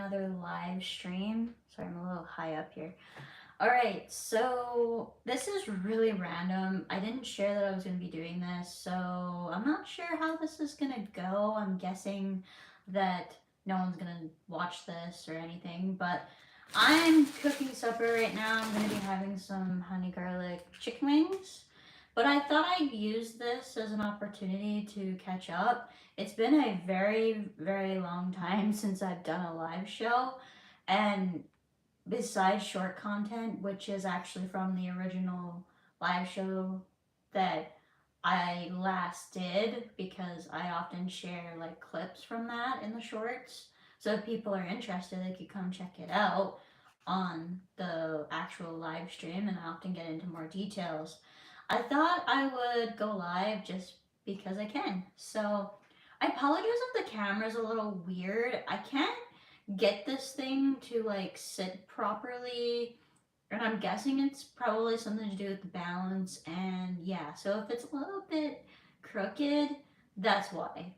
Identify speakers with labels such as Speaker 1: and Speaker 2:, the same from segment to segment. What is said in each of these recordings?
Speaker 1: another live stream. Sorry, I'm a little high up here. Alright, so this is really random. I didn't share that I was going to be doing this, so I'm not sure how this is going to go. I'm guessing that no one's going to watch this or anything, but I'm cooking supper right now. I'm going to be having some honey garlic chicken wings. But I thought I'd use this as an opportunity to catch up. It's been a very, very long time since I've done a live show. And besides short content, which is actually from the original live show that I last did, because I often share like clips from that in the shorts. So if people are interested, they could come check it out on the actual live stream, and I often get into more details. I thought I would go live just because I can. So I apologize if the camera's a little weird. I can't get this thing to like sit properly, and I'm guessing it's probably something to do with the balance. And yeah, so if it's a little bit crooked, that's why.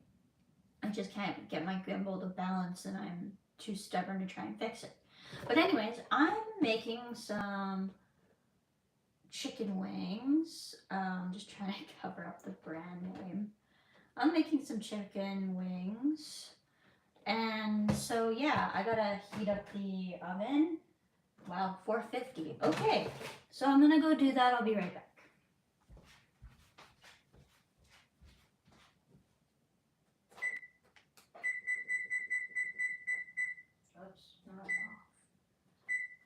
Speaker 1: I just can't get my gimbal to balance, and I'm too stubborn to try and fix it. But anyways, I'm making some chicken wings. Just trying to cover up the brand name. I'm making some chicken wings. And so yeah, I gotta heat up the oven. Wow, 450. Okay, so I'm gonna go do that. I'll be right back. Oops, not off.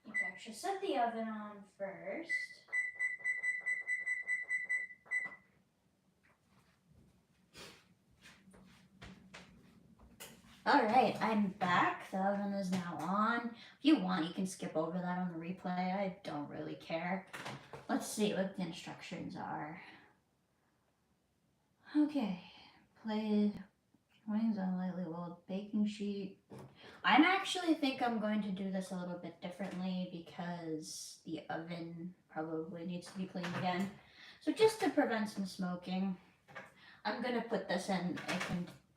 Speaker 1: Okay, I should set the oven on first. Alright, I'm back. The oven is now on. If you want, you can skip over that on the replay. I don't really care. Let's see what the instructions are. Okay, play wings on a lightly oiled baking sheet. I actually think I'm going to do this a little bit differently because the oven probably needs to be cleaned again. So just to prevent some smoking, I'm going to put this in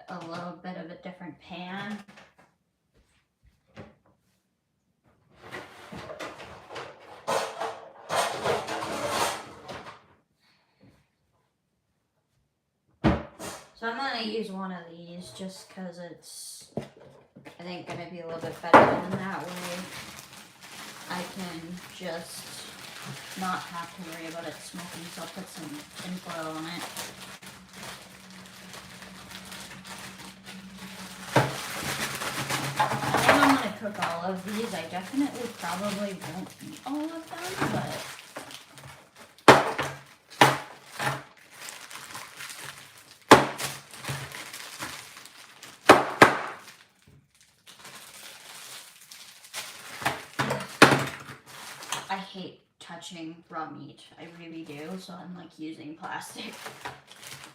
Speaker 1: a little bit of a different pan. So I'm going to use one of these just because it's, I think, going to be a little bit better, and that way I can just not have to worry about it smoking. So I'll put some tinfoil on it. I think I'm going to cook all of these. I definitely probably won't eat all of them, but I hate touching raw meat. I really do, so I'm like using plastic.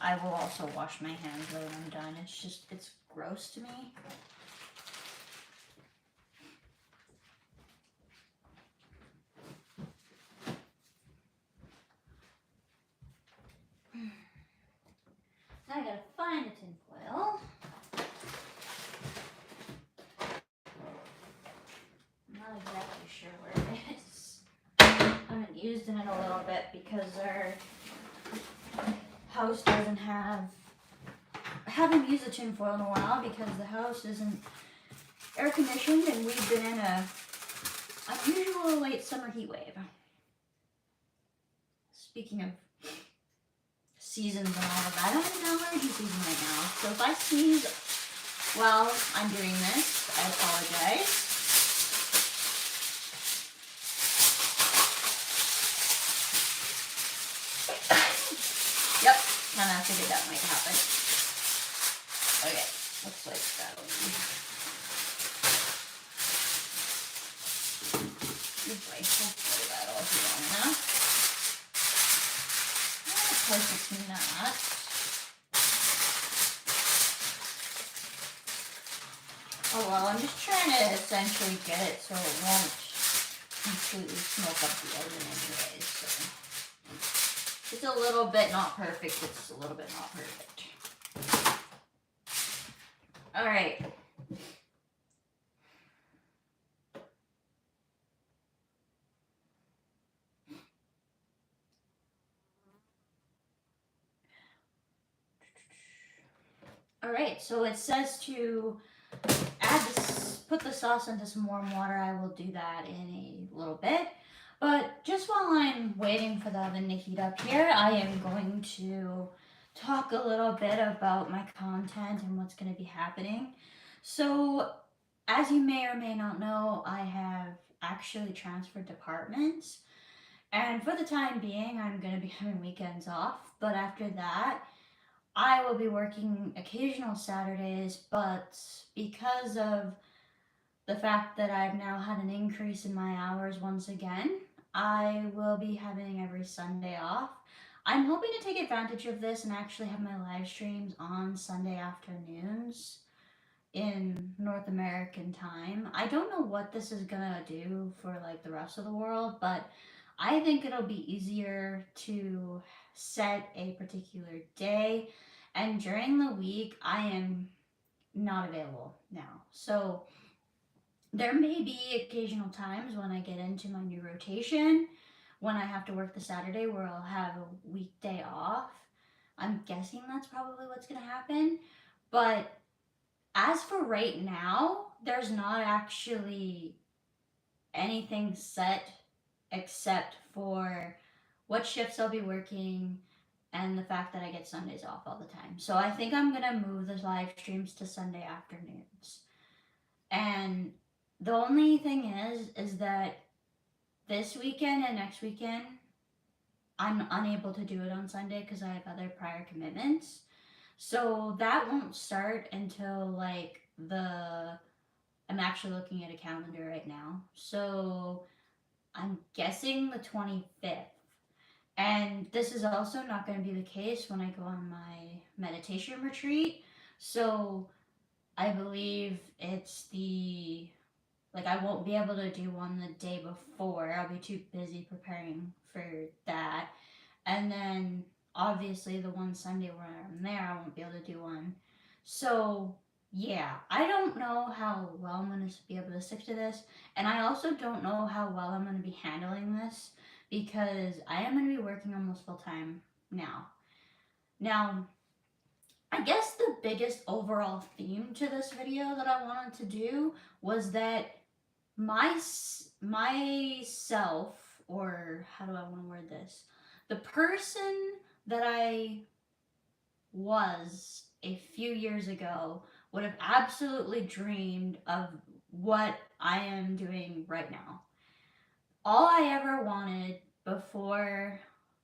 Speaker 1: I will also wash my hands when I'm done. It's gross to me. Now I gotta find the tinfoil. I'm not exactly sure where it is. I haven't used it in a little bit because our house doesn't have. I haven't used the tinfoil in a while because the house isn't air conditioned, and we've been in a unusual late summer heat wave. Speaking of seasons and all of that, I'm in an allergy season right now. So if I sneeze while I'm doing this, I apologize. Yep, kind of figured that might happen. Okay, looks like that'll be. Hopefully that'll be long enough. Of course it's not. Oh well, I'm just trying to essentially get it so it won't completely smoke up the oven anyways. So it's a little bit not perfect, it's a little bit not perfect. Alright. All right, so it says to put the sauce into some warm water. I will do that in a little bit. But just while I'm waiting for the oven to heat up here, I am going to talk a little bit about my content and what's going to be happening. So, as you may or may not know, I have actually transferred departments. And for the time being, I'm going to be having weekends off. But after that, I will be working occasional Saturdays. But because of the fact that I've now had an increase in my hours once again, I will be having every Sunday off. I'm hoping to take advantage of this and actually have my live streams on Sunday afternoons in North American time. I don't know what this is gonna do for like the rest of the world, but I think it'll be easier to set a particular day. And during the week, I am not available now. So there may be occasional times when I get into my new rotation, when I have to work the Saturday where I'll have a weekday off. I'm guessing that's probably what's going to happen. But as for right now, there's not actually anything set except for what shifts I'll be working and the fact that I get Sundays off all the time. So I think I'm going to move the live streams to Sunday afternoons. And the only thing is that this weekend and next weekend, I'm unable to do it on Sunday because I have other prior commitments. So that won't start until like I'm actually looking at a calendar right now. So I'm guessing the 25th. And this is also not going to be the case when I go on my meditation retreat. So I believe it's the like I won't be able to do one the day before. I'll be too busy preparing for that. And then obviously the one Sunday where I'm there, I won't be able to do one. So yeah, I don't know how well I'm going to be able to stick to this. And I also don't know how well I'm going to be handling this because I am going to be working almost full time now. Now, I guess the biggest overall theme to this video that I wanted to do was that my myself, or how do I want to word this, the person that I was a few years ago would have absolutely dreamed of what I am doing right now. All I ever wanted before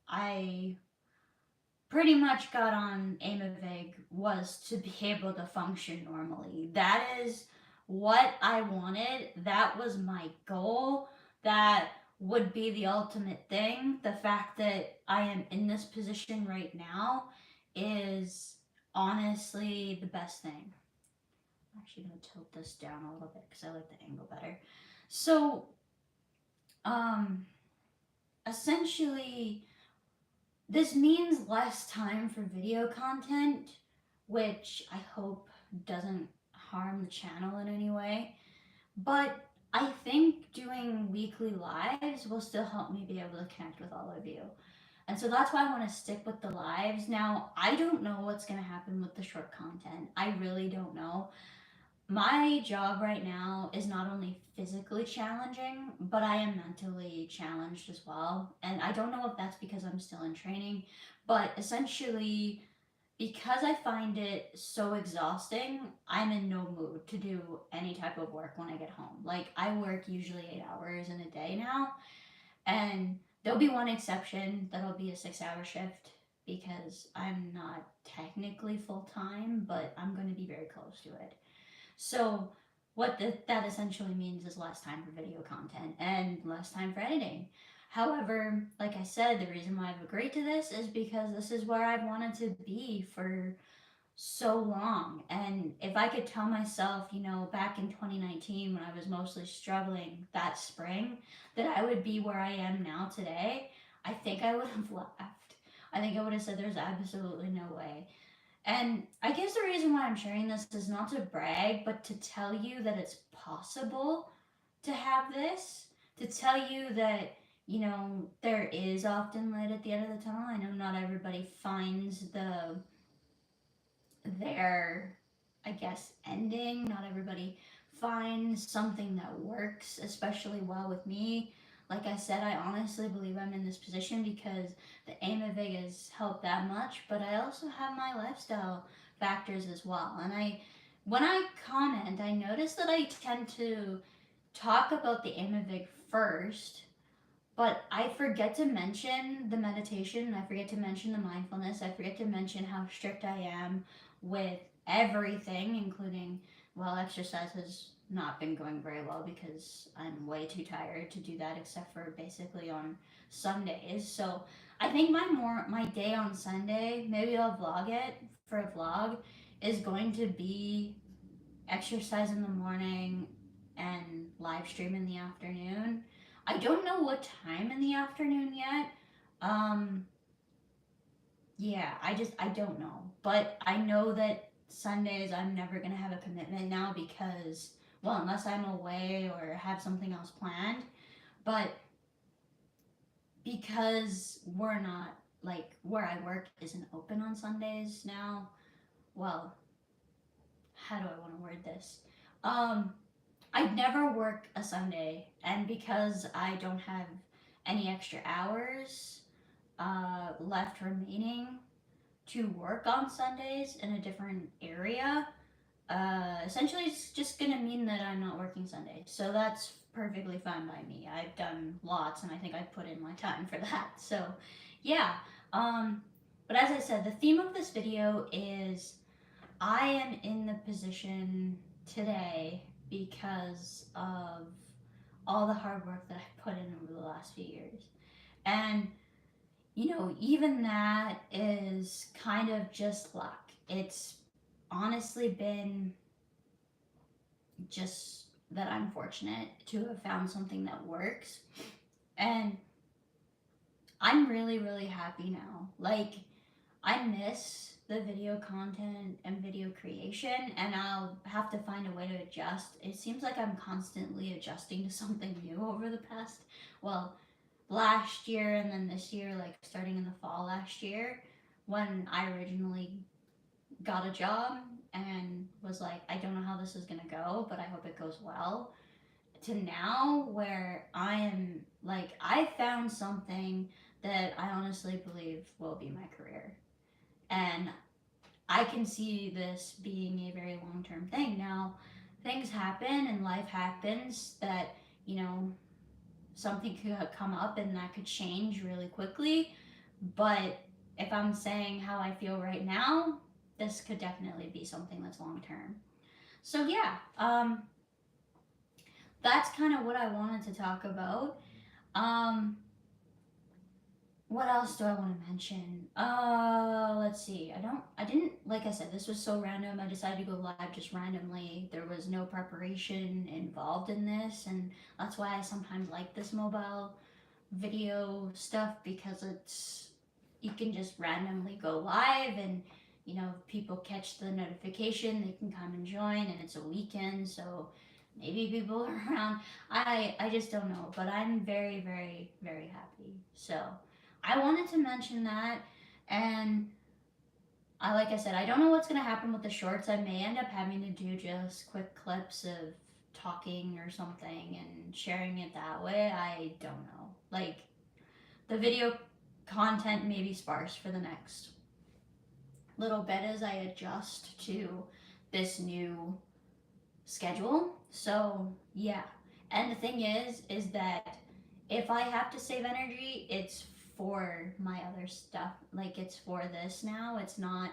Speaker 1: I pretty much got on Aimovig was to be able to function normally. That is what I wanted. That was my goal. That would be the ultimate thing. The fact that I am in this position right now is honestly the best thing. I'm actually going to tilt this down a little bit because I like the angle better. So, um, essentially, this means less time for video content, which I hope doesn't harm the channel in any way. But I think doing weekly lives will still help me be able to connect with all of you. And so that's why I want to stick with the lives. Now, I don't know what's going to happen with the short content. I really don't know. My job right now is not only physically challenging, but I am mentally challenged as well. And I don't know if that's because I'm still in training, but essentially, because I find it so exhausting, I'm in no mood to do any type of work when I get home. Like, I work usually 8 hours in a day now, and there'll be one exception that'll be a 6 hour shift because I'm not technically full time, but I'm going to be very close to it. So what that essentially means is less time for video content and less time for editing. However, like I said, the reason why I've agreed to this is because this is where I've wanted to be for so long. And if I could tell myself, back in 2019 when I was mostly struggling that spring, that I would be where I am now today, I think I would have laughed. I think I would have said there's absolutely no way. And I guess the reason why I'm sharing this is not to brag, but to tell you that it's possible to have this, to tell you that, there is often light at the end of the tunnel. I know not everybody finds their I guess, ending. Not everybody finds something that works especially well with me. Like I said, I honestly believe I'm in this position because the Aimovig has helped that much, but I also have my lifestyle factors as well. And when I comment, I notice that I tend to talk about the Aimovig first, but I forget to mention the meditation, I forget to mention the mindfulness, I forget to mention how strict I am with everything, including, well, exercise has not been going very well because I'm way too tired to do that except for basically on Sundays. So I think my day on Sunday, maybe I'll vlog it for a vlog, is going to be exercise in the morning and live stream in the afternoon. I don't know what time in the afternoon yet. Um, yeah, I don't know. But I know that Sundays I'm never gonna have a commitment now because, well, unless I'm away or have something else planned. But because we're not, like, where I work isn't open on Sundays now. Well, how do I want to word this? Um, I'd never work a Sunday, and because I don't have any extra hours left remaining to work on Sundays in a different area, essentially it's just gonna mean that I'm not working Sunday. So that's perfectly fine by me. I've done lots, and I think I put in my time for that. So, yeah. Um, but as I said, the theme of this video is I am in the position today because of all the hard work that I put in over the last few years. And, even that is kind of just luck. It's honestly been just that I'm fortunate to have found something that works. And I'm really, really happy now. Like, I miss the video content and video creation, and I'll have to find a way to adjust. It seems like I'm constantly adjusting to something new over the past, well, last year and then this year, like starting in the fall last year, when I originally got a job and was like, I don't know how this is gonna go, but I hope it goes well. To now, where I am like, I found something that I honestly believe will be my career. And I can see this being a very long term thing. Now, things happen and life happens that, you know, something could come up and that could change really quickly. But if I'm saying how I feel right now, this could definitely be something that's long term. So, yeah, that's kind of what I wanted to talk about. Um, What else do I want to mention? Let's see. I didn't, like I said, this was so random. I decided to go live just randomly. There was no preparation involved in this, and that's why I sometimes like this mobile video stuff because you can just randomly go live and, people catch the notification, they can come and join, and it's a weekend, so maybe people are around. I just don't know, but I'm very, very, very happy. So, I wanted to mention that, and like I said, I don't know what's gonna happen with the shorts. I may end up having to do just quick clips of talking or something and sharing it that way. I don't know. Like, the video content may be sparse for the next little bit as I adjust to this new schedule. So, yeah. And the thing is that if I have to save energy, it's for my other stuff. Like, it's for this now. It's not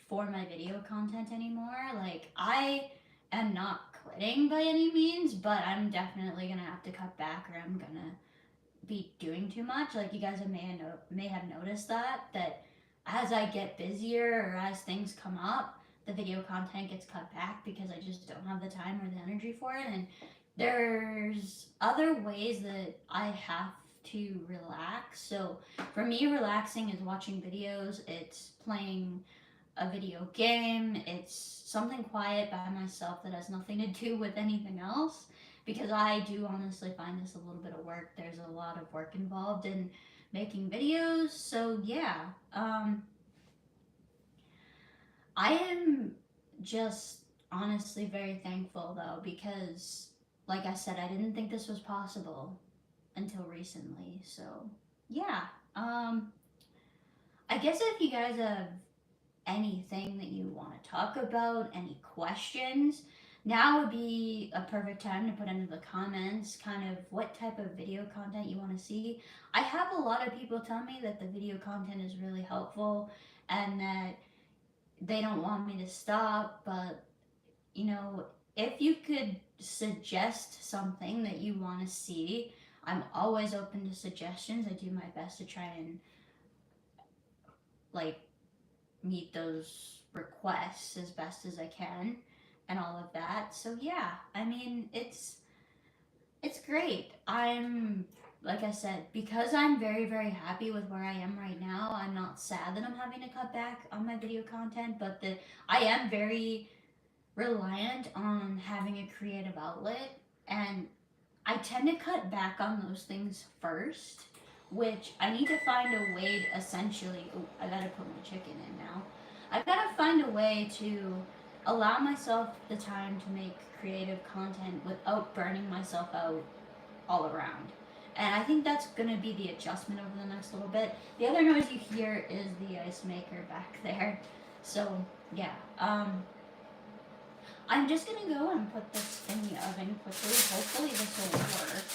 Speaker 1: for my video content anymore. Like, I am not quitting by any means, but I'm definitely gonna have to cut back or I'm gonna be doing too much. Like, you guys may have noticed that as I get busier or as things come up, the video content gets cut back because I just don't have the time or the energy for it. And there's other ways that I have to relax. So for me, relaxing is watching videos. It's playing a video game. It's something quiet by myself that has nothing to do with anything else because I do honestly find this a little bit of work. There's a lot of work involved in making videos. So I am just honestly very thankful though, because like I said, I didn't think this was possible until recently. So yeah. Um I guess if you guys have anything that you want to talk about, any questions, now would be a perfect time to put into the comments kind of what type of video content you want to see. I have a lot of people tell me that the video content is really helpful and that they don't want me to stop, but you know, if you could suggest something that you want to see, I'm always open to suggestions. I do my best to try and like meet those requests as best as I can and all of that. So yeah, I mean, it's great. I'm like I said, because I'm very happy with where I am right now. I'm not sad that I'm having to cut back on my video content, but the I am very reliant on having a creative outlet, and I tend to cut back on those things first, which I need to find a way to essentially. Oh, I gotta put my chicken in now. I've gotta find a way to allow myself the time to make creative content without burning myself out all around. And I think that's gonna be the adjustment over the next little bit. The other noise you hear is the ice maker back there. So yeah. I'm just gonna go and put this in the oven quickly. Hopefully this will work.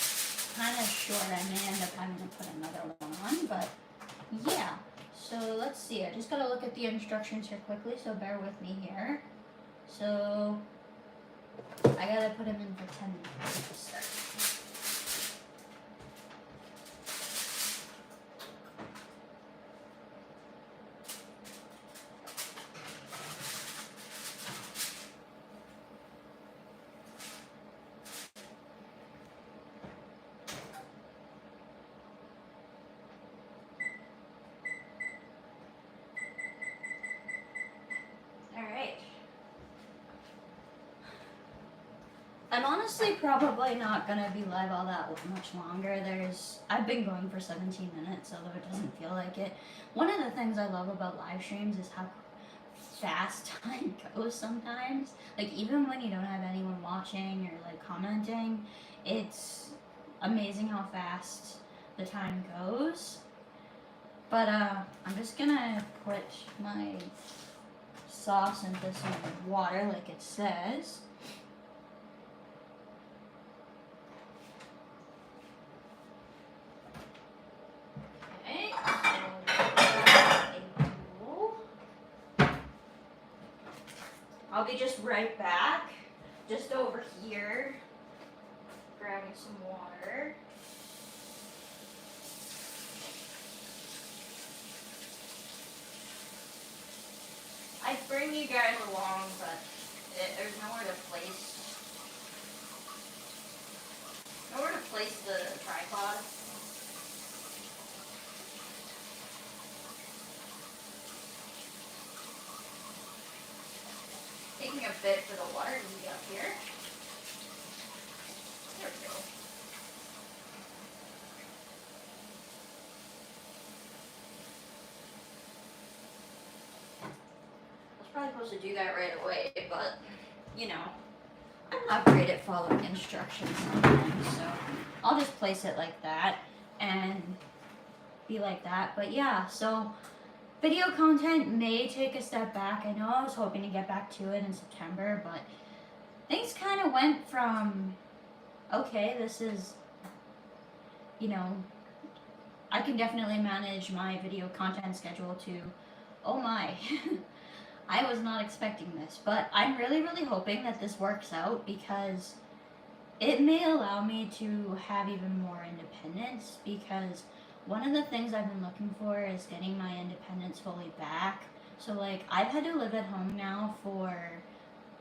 Speaker 1: Kind of short. I may end up having to put another one on, but yeah. So let's see. I just gotta look at the instructions here quickly, so bear with me here. So I gotta put them in for 10 minutes to start. Alright. I'm honestly probably not gonna be live all that much longer. I've been going for 17 minutes, although it doesn't feel like it. One of the things I love about live streams is how fast time goes sometimes. Like even when you don't have anyone watching or like commenting, it's amazing how fast the time goes. But I'm just gonna put my sauce into some water like it says. Okay, so I'll be just right back. Just over here, grabbing some water. I'd bring you guys along, but there's nowhere to place the tripod. Taking a bit for the water to be up here. There we go. I was probably supposed to do that right away, but you know, I'm not great at following instructions sometimes, so I'll just place it like that and be like that. But yeah, so video content may take a step back. I know I was hoping to get back to it in September, but things kind of went from, okay, this is, you know, I can definitely manage my video content schedule to, oh my, I was not expecting this. But I'm really hoping that this works out because it may allow me to have even more independence, because one of the things I've been looking for is getting my independence fully back. So like I've had to live at home now for,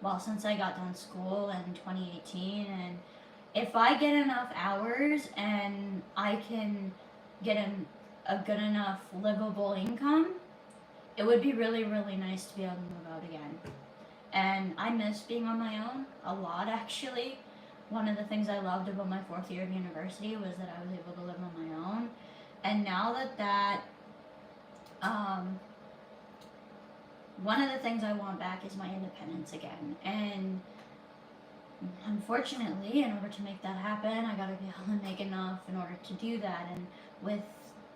Speaker 1: well, since I got done school in 2018, and if I get enough hours and I can get a good enough livable income, it would be really nice to be able to move out again. And I miss being on my own a lot, actually. One of the things I loved about my 4th year of university was that I was able to live on my own. And now that one of the things I want back is my independence again. And unfortunately, in order to make that happen, I gotta be able to make enough in order to do that. And with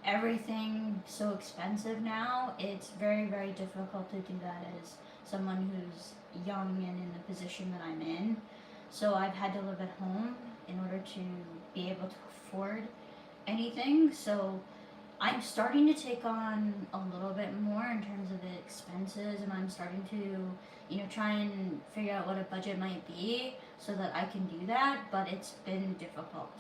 Speaker 1: everything so expensive now, it's very, very difficult to do that as someone who's young and in the position that I'm in. So I've had to live at home in order to be able to afford anything. So I'm starting to take on a little bit more in terms of the expenses, and I'm starting to, try and figure out what a budget might be so that I can do that. But it's been difficult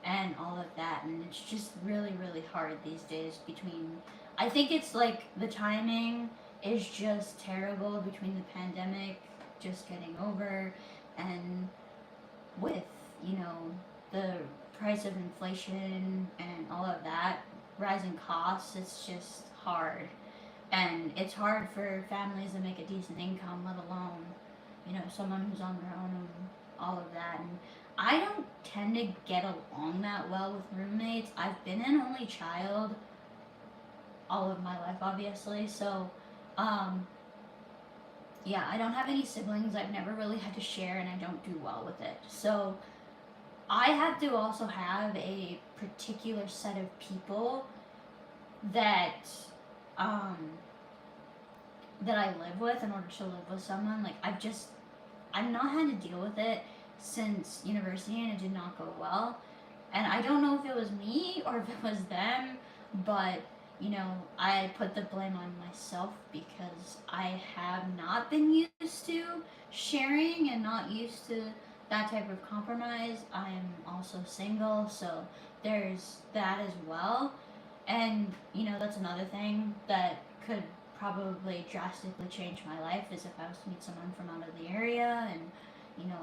Speaker 1: and all of that, and it's just really, really hard these days. I think it's like the timing is just terrible between the pandemic just getting over and with, you know, the price of inflation and all of that, rising costs, it's just hard. And it's hard for families to make a decent income, let alone, someone who's on their own and all of that. And I don't tend to get along that well with roommates. I've been an only child all of my life, obviously. So, um, yeah, I don't have any siblings. I've never really had to share, and I don't do well with it. So, I have to also have a particular set of people that um, that I live with in order to live with someone. Like I've not had to deal with it since university, and it did not go well. And I don't know if it was me or if it was them, but I put the blame on myself because I have not been used to sharing and not used to that type of compromise. I am also single, so there's that as well. And that's another thing that could probably drastically change my life is if I was to meet someone from out of the area and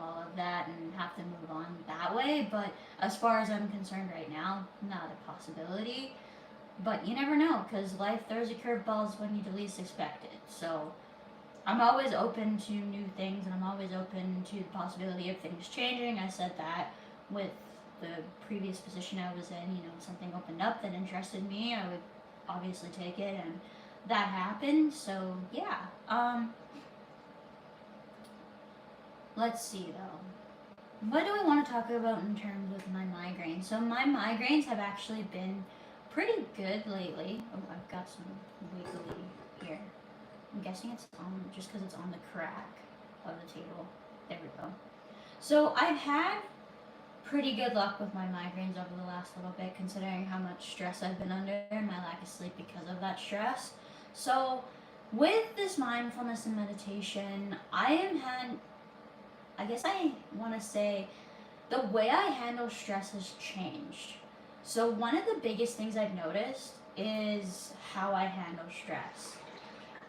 Speaker 1: all of that and have to move on that way. But as far as I'm concerned right now, not a possibility. But you never know because life throws you curveballs when you least expect it. So I'm always open to new things, and I'm always open to the possibility of things changing. I said that with the previous position I was in. Something opened up that interested me, I would obviously take it, and that happened. So yeah. Let's see though. What do I want to talk about in terms of my migraines? So my migraines have actually been pretty good lately. Oh, I've got some wiggly here. I'm guessing it's on just because it's on the crack of the table. There we go. So I've had pretty good luck with my migraines over the last little bit, considering how much stress I've been under and my lack of sleep because of that stress. So with this mindfulness and meditation, I guess I want to say the way I handle stress has changed. So one of the biggest things I've noticed is how I handle stress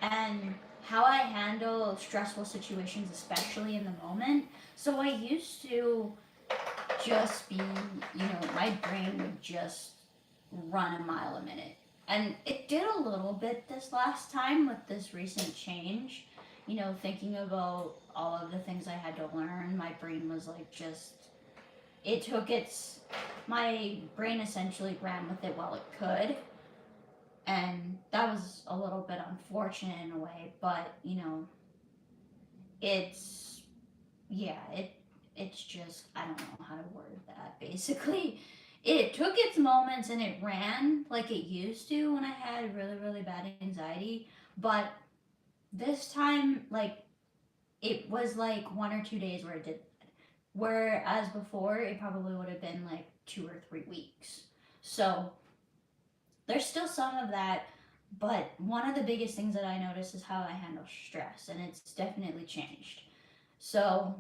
Speaker 1: and how I handle stressful situations, especially in the moment. So I used to just be, my brain would just run a mile a minute. And it did a little bit this last time with this recent change. Thinking about all of the things I had to learn, my brain was like just, it took my brain essentially ran with it while it could. And that was a little bit unfortunate in a way, but it's yeah, it's just I don't know how to word that. Basically, it took its moments and it ran like it used to when I had really, really bad anxiety, but this time like it was like 1 or 2 days where it did, whereas before it probably would have been like 2 or 3 weeks. So there's still some of that, but one of the biggest things that I notice is how I handle stress, and it's definitely changed. So,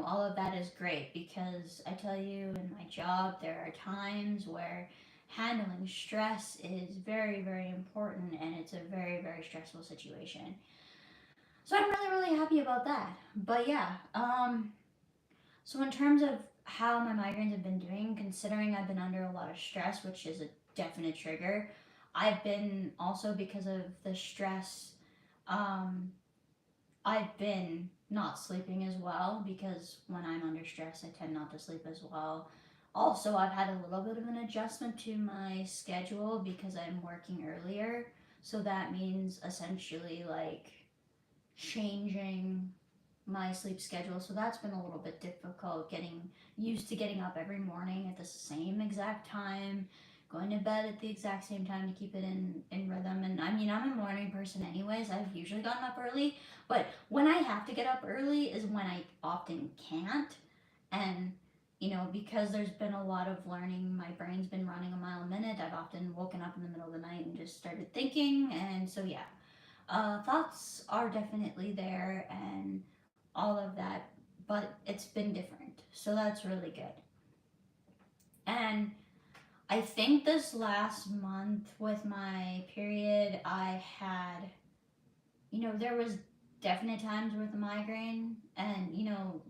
Speaker 1: all of that is great because I tell you, in my job, there are times where handling stress is very, very important, and it's a very, very stressful situation. So, I'm really, really happy about that. But yeah, so in terms of how my migraines have been doing, considering I've been under a lot of stress, which is a definite trigger, I've been also because of the stress, um, I've been not sleeping as well because when I'm under stress, I tend not to sleep as well. Also, I've had a little bit of an adjustment to my schedule because I'm working earlier. So that means essentially like changing my sleep schedule. So that's been a little bit difficult, getting used to getting up every morning at the same exact time, going to bed at the exact same time to keep it in rhythm. And I mean, I'm a morning person anyways. I've usually gotten up early, but when I have to get up early is when I often can't. And because there's been a lot of learning, my brain's been running a mile a minute. I've often woken up in the middle of the night and just started thinking. And so, yeah, thoughts are definitely there and all of that, but it's been different. So that's really good. And I think this last month with my period, I had, there was definite times with the migraine, and,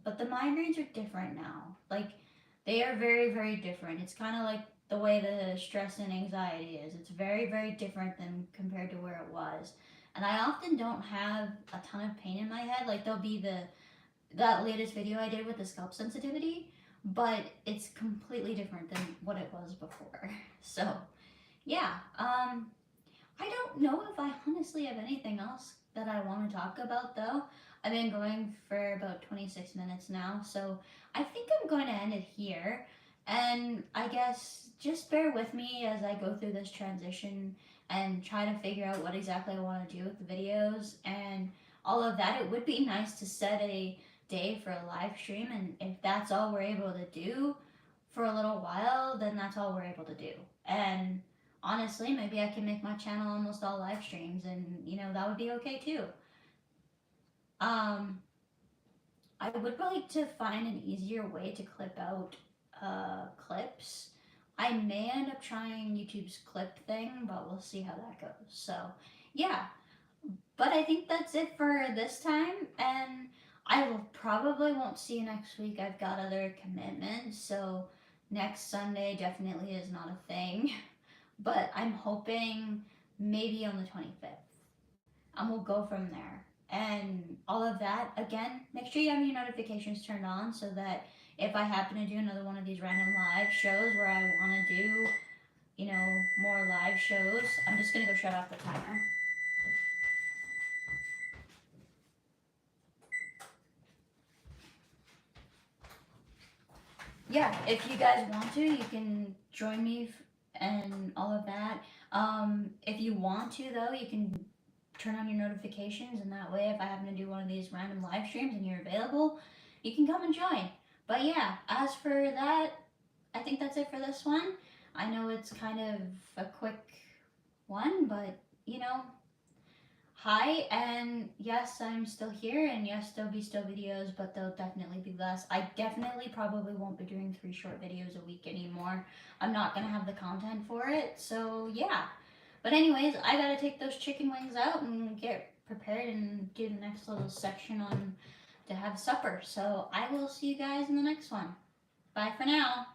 Speaker 1: but the migraines are different now. Like, they are very, very different. It's kind of like the way the stress and anxiety is. It's very, very different than compared to where it was. And I often don't have a ton of pain in my head. Like, there'll be that latest video I did with the scalp sensitivity, but it's completely different than what it was before. So, yeah, I don't know if I honestly have anything else that I want to talk about though. I've been going for about 26 minutes now, so I think I'm going to end it here. And I guess just bear with me as I go through this transition and try to figure out what exactly I want to do with the videos and all of that. It would be nice to set a day for a live stream, and if that's all we're able to do for a little while, then that's all we're able to do. And honestly, maybe I can make my channel almost all live streams, and that would be okay too. Um, I would like to find an easier way to clip out clips. I may end up trying YouTube's clip thing, but we'll see how that goes. So, yeah, but I think that's it for this time, and probably won't see you next week. I've got other commitments, so next Sunday definitely is not a thing. But I'm hoping maybe on the 25th. And we'll go from there. And all of that, again, make sure you have your notifications turned on so that if I happen to do another one of these random live shows where I want to do, more live shows, I'm just going to go shut off the timer. Yeah, if you guys want to, you can join me and all of that. If you want to, though, you can turn on your notifications, and that way, if I happen to do one of these random live streams and you're available, you can come and join. But yeah, as for that, I think that's it for this one. I know it's kind of a quick one, but hi, and yes, I'm still here, and yes, there'll be still videos, but there'll definitely be less. I definitely probably won't be doing 3 short videos a week anymore. I'm not gonna have the content for it, so yeah. But anyways, I gotta take those chicken wings out and get prepared and do the next little section on to have supper. So I will see you guys in the next one. Bye for now.